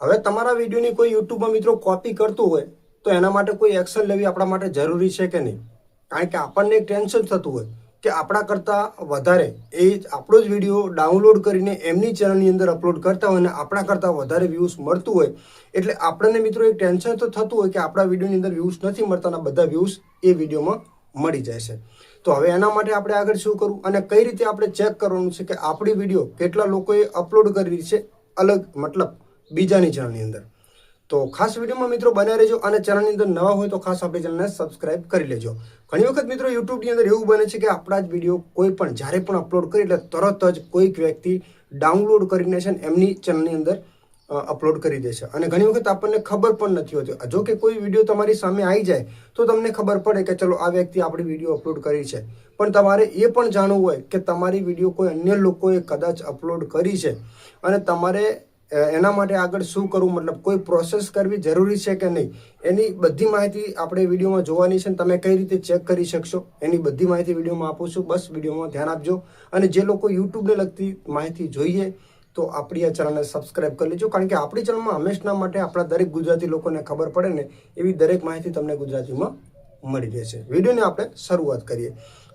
હવે તમારા વિડીયોની કોઈ યુટ્યુબમાં મિત્રો કોપી કરતું હોય તો એના માટે કોઈ એક્શન લેવી આપણા માટે જરૂરી છે કે નહીં? કારણ કે આપણને એક ટેન્શન થતું હોય કે આપણા કરતાં વધારે એ આપણો જ વિડીયો ડાઉનલોડ કરીને એમની ચેનલની અંદર અપલોડ કરતા હોય અને આપણા કરતાં વધારે વ્યૂઝ મળતું હોય, એટલે આપણને મિત્રો એક ટેન્શન તો થતું હોય કે આપણા વિડીયોની અંદર વ્યૂઝ નથી મળતા અને બધા વ્યૂઝ એ વિડીયોમાં મળી જાય છે. તો હવે એના માટે આપણે આગળ શું કરવું અને કઈ રીતે આપણે ચેક કરવાનું છે કે આપણી વિડીયો કેટલા લોકોએ અપલોડ કરી છે અલગ મતલબ બીજાની ચેનલની અંદર? તો ખાસ વિડીયોમાં મિત્રો બન્યા રહેજો અને ચેનલની અંદર નવા હોય તો ખાસ આપણી ચેનલને સબસ્ક્રાઇબ કરી લેજો. ઘણી વખત મિત્રો યુટ્યુબની અંદર એવું બને છે કે આપણા જ વિડીયો કોઈ પણ જ્યારે પણ અપલોડ કરી એટલે તરત જ કોઈક વ્યક્તિ ડાઉનલોડ કરીને છે એમની ચેનલની અંદર અપલોડ કરી દે છે અને ઘણી વખત આપણને ખબર પણ નથી હોતી. જો કે કોઈ વિડીયો તમારી સામે આવી જાય તો તમને ખબર પડે કે ચલો આ વ્યક્તિ આપણી વિડીયો અપલોડ કરી છે, પણ તમારે એ પણ જાણવું હોય કે તમારી વિડીયો કોઈ અન્ય લોકોએ કદાચ અપલોડ કરી છે અને તમારે એના માટે આગળ શું કરવું, મતલબ કોઈ પ્રોસેસ કરવી જરૂરી છે કે નહીં, એની બધી માહિતી આપણે વિડીયોમાં જોવાની છે. તમે કઈ રીતે ચેક કરી શકશો એની બધી માહિતી વિડીયોમાં આપું છું. બસ વિડીયોમાં ધ્યાન આપજો અને જે લોકો યુટ્યુબને લગતી માહિતી જોઈએ તો આપણી આ ચેનલને સબસ્ક્રાઇબ કરી લેજો, કારણ કે આપણી ચેનલમાં હંમેશના માટે આપણા દરેક ગુજરાતી લોકોને ખબર પડે ને એવી દરેક માહિતી તમને ગુજરાતીમાં મળી રહેશે. વિડીયોને આપણે શરૂઆત કરીએ.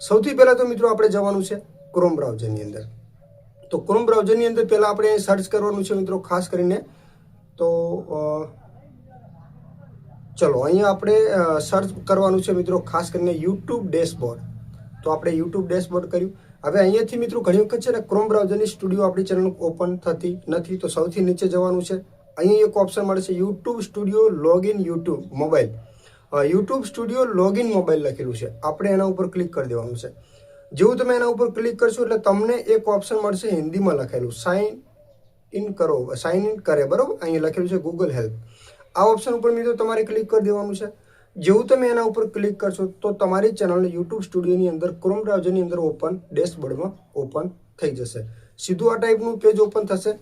સૌથી પહેલાં તો મિત્રો આપણે જવાનું છે ક્રોમ બ્રાઉઝરની અંદર. તો ક્રોમ બ્રાઉઝરની અંદર પહેલાં આપણે સર્ચ કરવાનું છે મિત્રો ખાસ કરીને. તો ચલો અહીંયા આપણે સર્ચ કરવાનું છે મિત્રો ખાસ કરીને યુટ્યુબ ડેશબોર્ડ. તો આપણે યુટ્યુબ ડેશબોર્ડ કર્યું. હવે અહીંયાથી મિત્રો ઘણી વખત છે ને ક્રોમ બ્રાઉઝરની સ્ટુડિયો આપણી ચેનલ ઓપન થતી નથી, તો સૌથી નીચે જવાનું છે. અહીંયા એક ઓપ્શન મળે છે YouTube studio login YouTube mobile. YouTube studio login mobile લખેલું છે, આપણે એના ઉપર ક્લિક કરી દેવાનું છે. જેવું તમે એના ઉપર ક્લિક કરશો એટલે તમને એક ઓપ્શન મળશે હિન્દીમાં લખેલું સાઇન ઇન કરે, બરાબર? અહીંયા લખેલું છે ગૂગલ હેલ્પ. આ ઓપ્શન ઉપર મિત્રો તમારે ક્લિક કરી દેવાનું છે. જેવું તમે એના ઉપર ક્લિક કરશો તો તમારી ચેનલ યુટ્યુબ સ્ટુડિયોની અંદર ક્રોમ બ્રાઉઝરની અંદર ઓપન ડેશબોર્ડમાં ઓપન થઈ જશે. સીધું આ ટાઈપનું પેજ ઓપન થશે.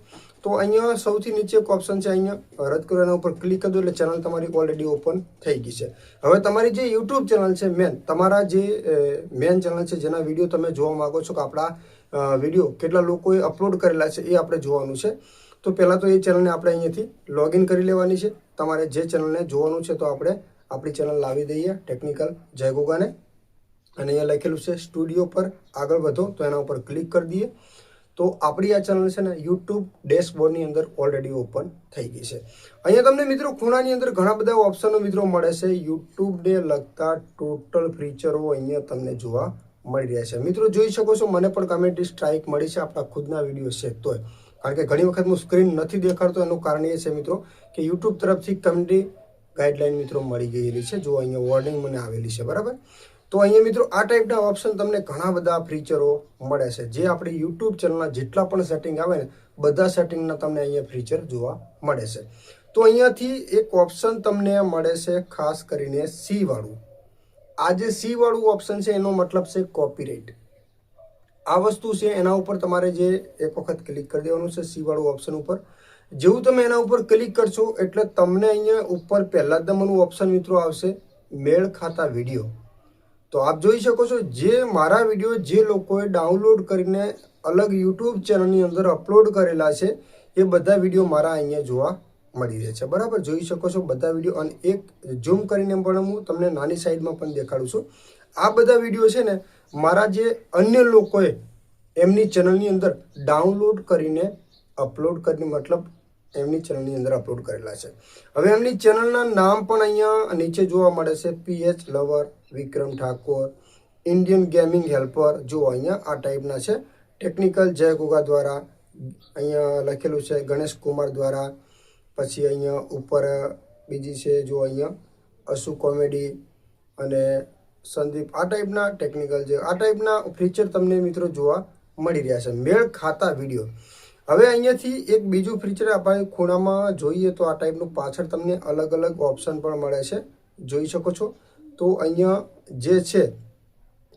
તો અહીંયા સૌથી નીચે એક ઓપ્શન છે, અહીંયા રદ કરો, એના ઉપર ક્લિક કરી દો એટલે ચેનલ તમારી ઓલરેડી ઓપન થઈ ગઈ છે. હવે તમારી જે યુટ્યુબ ચેનલ છે તમારા જે મેન ચેનલ છે જેના વિડીયો તમે જોવા માંગો છો કે આપણા વિડીયો કેટલા લોકોએ અપલોડ કરેલા છે એ આપણે જોવાનું છે. તો પહેલાં તો એ ચેનલને આપણે અહીંયાથી લોગિન કરી લેવાની છે. તમારે જે ચેનલને જોવાનું છે તો આપણે આપણી ચેનલ લાવી દઈએ ટેકનિકલ જય ગોગાને અને અહીંયા લખેલું છે સ્ટુડિયો પર આગળ વધો, તો એના ઉપર ક્લિક કરી દઈએ. તો આપણી આ ચેનલ છે ને યુટ્યુબ ડેશબોર્ડની અંદર ઓલરેડી ઓપન થઈ ગઈ છે. અહીંયા તમને મિત્રો ખૂણાની અંદર ઘણા બધા ઓપ્શનો મિત્રો મળે છે. યુટ્યુબને લગતા ટોટલ ફીચરો અહીંયા તમને જોવા મળી રહ્યા છે. મિત્રો જોઈ શકો છો મને પણ કમેન્ટ સ્ટ્રાઇક મળી છે આપણા ખુદના વિડીયો છે તોય, કારણ કે ઘણી વખત હું સ્ક્રીન નથી દેખાડતો. એનું કારણ એ છે મિત્રો કે યુટ્યુબ તરફથી કમ્યુનિટી ગાઈડલાઈન મિત્રો મળી ગયેલી છે. જો અહીંયા વોર્નિંગ મને આવેલી છે, બરાબર? તો અહીંયા મિત્રો આ ટાઈપના ઓપ્શન તમને ઘણા બધા ફીચરો મળે છે જે આપણી યુટ્યુબ ચેનલના જેટલા પણ સેટિંગ આવે ને બધા સેટિંગના તમને અહીંયા ફીચર જોવા મળે છે. તો અહીંયાથી એક ઓપ્શન તમને મળે છે ખાસ કરીને સી વાળું. આ જે સી વાળું ઓપ્શન છે એનો મતલબ છે કોપીરાઇટ. આ વસ્તુ છે એના ઉપર તમારે જે એક વખત ક્લિક કરી દેવાનું છે સી વાળું ઓપ્શન ઉપર. જેવું તમે એના ઉપર ક્લિક કરશો એટલે તમને અહીંયા ઉપર પહેલા જ નંબરનું ઓપ્શન મિત્રો આવશે મેળ ખાતા વિડીયો. તો આપ જોઈ શકો છો જે મારા વિડીયો જે લોકોએ ડાઉનલોડ કરીને અલગ યુટ્યુબ ચેનલની અંદર અપલોડ કરેલા છે એ બધા વિડીયો મારા અહીંયા જોવા મળી રહે છે, બરાબર? જોઈ શકો છો બધા વિડીયો. અને એક ઝૂમ કરીને પણ હું તમને નાની સાઈડમાં પણ દેખાડું છું. આ બધા વિડીયો છે ને મારા જે અન્ય લોકોએ એમની ચેનલની અંદર ડાઉનલોડ કરીને અપલોડ કરીને મતલબ એમની ચેનલની અંદર અપલોડ કરેલા છે. હવે એમની ચેનલના નામ પણ અહીંયા નીચે જોવા મળે છે PH લવર, વિક્રમ ઠાકોર, ઇન્ડિયન ગેમિંગ હેલ્પર. જો અહીંયા આ ટાઈપના છે. ટેકનિકલ જય ગોગા દ્વારા અહીંયા લખેલું છે, ગણેશ કુમાર દ્વારા. પછી અહીંયા ઉપર બીજી છે જો અહીંયા અશુ કોમેડી અને સંદીપ. આ ટાઈપના ટેકનિકલ છે. આ ટાઈપના ફીચર તમને મિત્રો જોવા મળી રહ્યા છે મેળ ખાતા વિડીયો. હવે અહીંયાથી એક બીજું ફીચર આપણે ખૂણામાં જોઈએ તો આ ટાઈપનું પાછળ તમને અલગ અલગ ઓપ્શન પણ મળે છે, જોઈ શકો છો. તો અહીંયા જે છે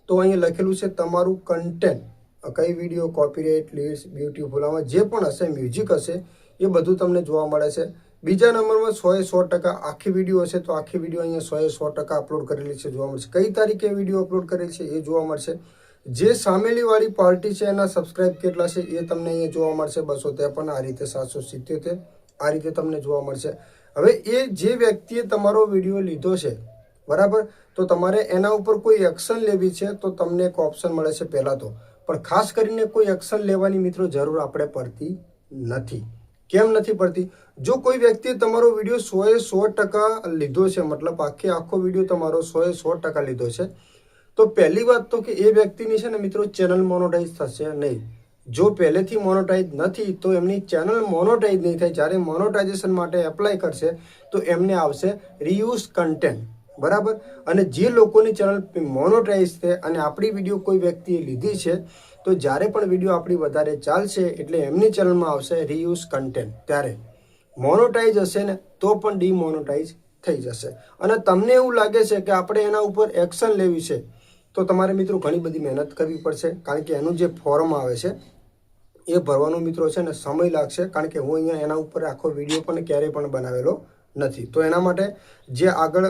તો અહીંયા લખેલું છે તમારું કન્ટેન્ટ, કઈ વિડીયો, કોપીરાઇટ, લીડ્સ, બ્યુટીફુલ, આમાં જે પણ હશે મ્યુઝિક હશે એ બધું તમને જોવા મળે છે. બીજા નંબરમાં 100% આખી વિડીયો હશે તો આખી વિડીયો અહીંયા 100% અપલોડ કરેલી છે જોવા મળશે. કઈ તારીખે વિડીયો અપલોડ કરેલી છે એ જોવા મળશે. જે સામેલીવાળી પાર્ટી છે એના સબસ્ક્રાઇબ કેટલા છે એ તમને અહીંયા જોવા મળશે 253, આ રીતે 777, આ રીતે તમને જોવા મળશે. હવે એ જે વ્યક્તિએ તમારો વિડીયો લીધો છે બરાબર, તો તમારે એના ઉપર કોઈ એક્શન લેવી છે તો તમને એક ઓપ્શન મળે છે પહેલાં તો, પણ ખાસ કરીને કોઈ એક્શન લેવાની મિત્રો જરૂર આપણે પડતી નથી. કેમ નથી પડતી? જો કોઈ વ્યક્તિએ તમારો વિડીયો 100% લીધો છે, મતલબ આખો વિડીયો તમારો 100% લીધો છે, તો પહેલી વાત તો કે એ વ્યક્તિની છે ને મિત્રો ચેનલ મોનોટાઈઝ થશે નહીં. જો પહેલેથી મોનોટાઈઝ નથી તો એમની ચેનલ મોનોટાઈઝ નહીં થાય. જ્યારે મોનોટાઇઝેશન માટે એપ્લાય કરશે તો એમને આવશે રીયુઝ કન્ટેન્ટ, બરાબર. અને જે લોકોની ચેનલ મોનોટાઈઝ છે અને આપણી વિડીયો કોઈ વ્યક્તિએ લીધી છે, તો જ્યારે પણ વિડીયો આપણી વધારે ચાલશે એટલે એમની ચેનલમાં આવશે રીયુઝ કન્ટેન્ટ. ત્યારે મોનોટાઈઝ હશે ને તો પણ ડીમોનોટાઈઝ થઈ જશે. અને તમને એવું લાગે છે કે આપણે એના ઉપર એક્શન લેવી છે, તો તમારે મિત્રો ઘણી બધી મહેનત કરવી પડશે. કારણ કે એનું જે ફોર્મ આવે છે એ ભરવાનું મિત્રો છે ને સમય લાગશે. કારણ કે હું અહીંયા એના ઉપર આખો વિડીયો પણ ક્યારેય પણ બનાવેલો નથી. તો એના માટે જે આગળ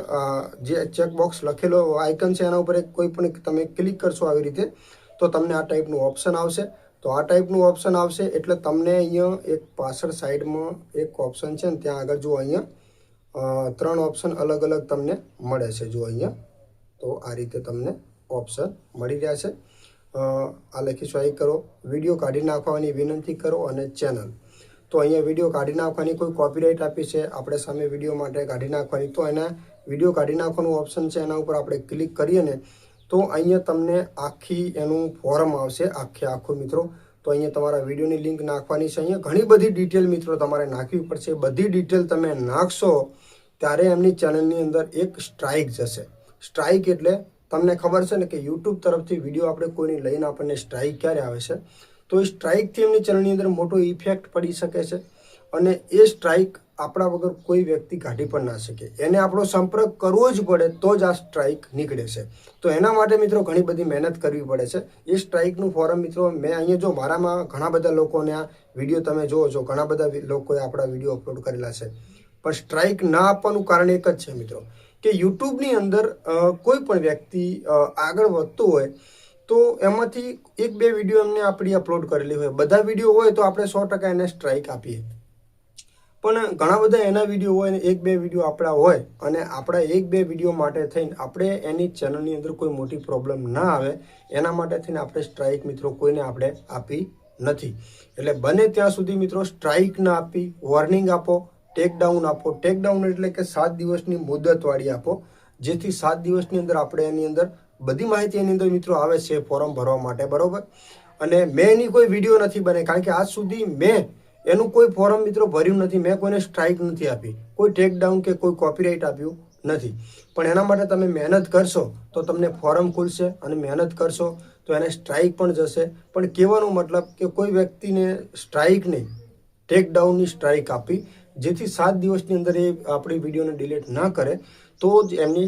જે ચેકબોક્સ લખેલો આઇકન છે એના ઉપર કોઈ પણ તમે ક્લિક કરશો આવી રીતે, તો તમને આ ટાઈપનું ઓપ્શન આવશે. તો આ ટાઈપનું ઓપ્શન આવશે એટલે તમને અહીંયા એક પાછળ સાઈડમાં એક ઓપ્શન છે ને ત્યાં આગળ જો અહીંયા 3 ઓપ્શન અલગ અલગ તમને મળે છે. જો અહીંયા તો આ રીતે તમને ઓપ્શન મળી રહ્યા છે. આ લખી સ્વાઈપ કરો, વિડીયો કાઢી નાખવાની વિનંતી કરો અને ચેનલ. તો અહીંયા વિડીયો કાઢી નાખવાની કોઈ કોપીરાઇટ આપી છે આપણે સામે વિડીયો માટે કાઢી નાખવાની, તો એના વિડીયો કાઢી નાખવાનું ઓપ્શન છે એના ઉપર આપણે ક્લિક કરીએ ને તો અહીંયા તમને આખી એનું ફોરમ આવશે આખું મિત્રો. તો અહીંયા તમારા વિડીયોની લિંક નાખવાની છે. અહીંયા ઘણી બધી ડિટેલ મિત્રો તમારે નાખવી પડશે. બધી ડિટેલ તમે નાખશો ત્યારે એમની ચેનલની અંદર એક સ્ટ્રાઇક જશે. સ્ટ્રાઇક એટલે તમને ખબર છે ને કે યુટ્યુબ તરફથી વિડીયો આપણે કોઈની લઈને આપણને સ્ટ્રાઇક ક્યારે આવે છે, તો એ સ્ટ્રાઇકથી એમની ચેનલની અંદર મોટો ઇફેક્ટ પડી શકે છે. અને એ સ્ટ્રાઇક આપણા વગર કોઈ વ્યક્તિ કાઢી પણ ના શકે. એને આપણો સંપર્ક કરવો જ પડે તો જ આ સ્ટ્રાઇક નીકળે છે. તો એના માટે મિત્રો ઘણી બધી મહેનત કરવી પડે છે. એ સ્ટ્રાઇકનું ફોરમ મિત્રો મેં અહીંયા જો મારામાં ઘણા બધા લોકોને આ વિડીયો તમે જુઓ છો, ઘણા બધા લોકોએ આપણા વિડીયો અપલોડ કરેલા છે, પણ સ્ટ્રાઇક ના આપવાનું કારણ એક જ છે મિત્રો કે યુટ્યુબની અંદર કોઈ પણ વ્યક્તિ આગળ વધતું હોય તો એમાંથી 1-2 વિડીયો એમને આપણી અપલોડ કરેલી હોય, બધા વિડીયો હોય તો આપણે 100% એને સ્ટ્રાઇક આપીએ. પણ ઘણા બધા એના વિડીયો હોય ને 1-2 વિડીયો આપણા હોય અને આપણા 1-2 વિડીયો માટે થઈને આપણે એની ચેનલની અંદર કોઈ મોટી પ્રોબ્લેમ ના આવે એના માટે થઈને આપણે સ્ટ્રાઇક મિત્રો કોઈને આપણે આપી નથી. એટલે બને ત્યાં સુધી મિત્રો સ્ટ્રાઇક ના આપી, વોર્નિંગ આપો, ટેકડાઉન આપો. ટેકડાઉન એટલે કે 7 દિવસની મુદતવાળી આપો, જેથી 7 દિવસની અંદર આપણે એની અંદર બધી માહિતી એની અંદર મિત્રો આવે છે ફોર્મ ભરવા માટે, બરોબર. અને મેં એની કોઈ વિડીયો નથી બનાવી, કારણ કે આજ સુધી મેં એનું કોઈ ફોર્મ મિત્રો ભર્યું નથી. મેં કોઈને સ્ટ્રાઇક નથી આપી, કોઈ ટેકડાઉન કે કોઈ કોપીરાઇટ આપ્યું નથી. પણ એના માટે તમે મહેનત કરશો તો તમને ફોર્મ ખુલશે અને મહેનત કરશો તો એને સ્ટ્રાઇક પણ જશે. પણ કહેવાનો મતલબ કે કોઈ વ્યક્તિને સ્ટ્રાઇક નહીં, ટેકડાઉનની સ્ટ્રાઇક આપી, જેથી 7 દિવસની અંદર એ આપણી વિડીયોને ડિલીટ ના કરે તો જ એમની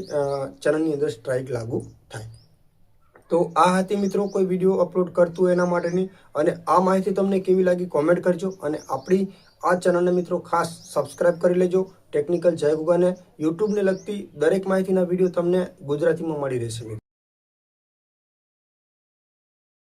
ચેનલની અંદર સ્ટ્રાઇક લાગુ થાય. તો આ હતી મિત્રો કોઈ વિડીયો અપલોડ કરતું એના માટેની. અને આ માહિતી તમને કેવી લાગી કોમેન્ટ કરજો. અને આપણી આ ચેનલને મિત્રો ખાસ સબસ્ક્રાઇબ કરી લેજો. ટેકનિકલ જય ગુગાને યુટ્યુબને લગતી દરેક માહિતીના વિડીયો તમને ગુજરાતીમાં મળી રહેશે.